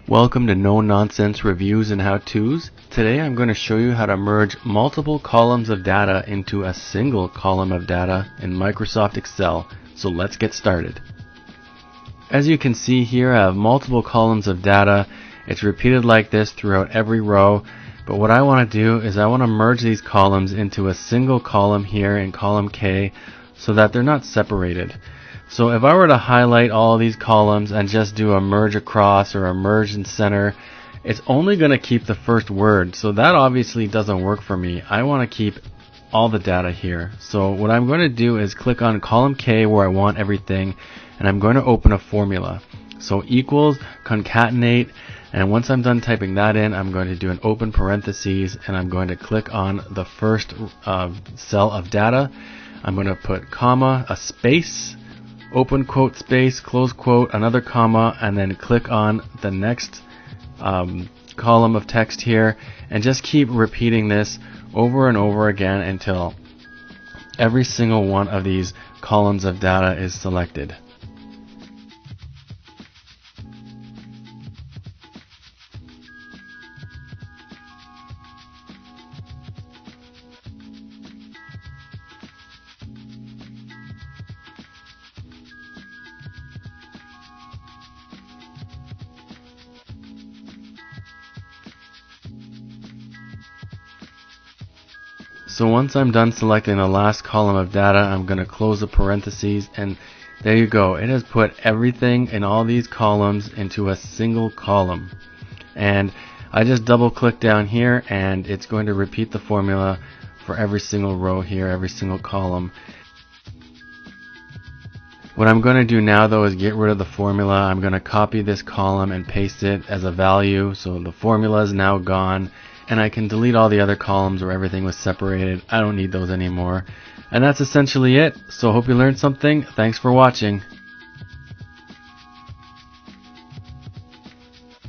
Welcome to No Nonsense Reviews and How-Tos. Today I'm going to show you how to merge multiple columns of data into a single column of data in Microsoft Excel. So let's get started. As you can see here, I have multiple columns of data. It's repeated like this throughout every row. But what I want to do is I want to merge these columns into a single column here in column K so that they're not separated. So if I were to highlight all these columns and just do a merge across or a merge in center, it's only going to keep the first word. So that obviously doesn't work for me. I want to keep all the data here. So what I'm going to do is click on column K where I want everything, and I'm going to open a formula. So equals concatenate, and once I'm done typing that in, I'm going to do an open parentheses, and I'm going to click on the first cell of data. I'm going to put comma, a space, open quote, space, close quote, another comma, and then click on the next column of text here, and just keep repeating this over and over again until every single one of these columns of data is selected. So once I'm done selecting the last column of data, I'm going to close the parentheses, and there you go. It has put everything in all these columns into a single column. And I just double click down here and it's going to repeat the formula for every single row here, every single column. What I'm going to do now though is get rid of the formula. I'm going to copy this column and paste it as a value, so the formula is now gone. And I can delete all the other columns where everything was separated. I don't need those anymore. And that's essentially it. So hope you learned something. Thanks for watching.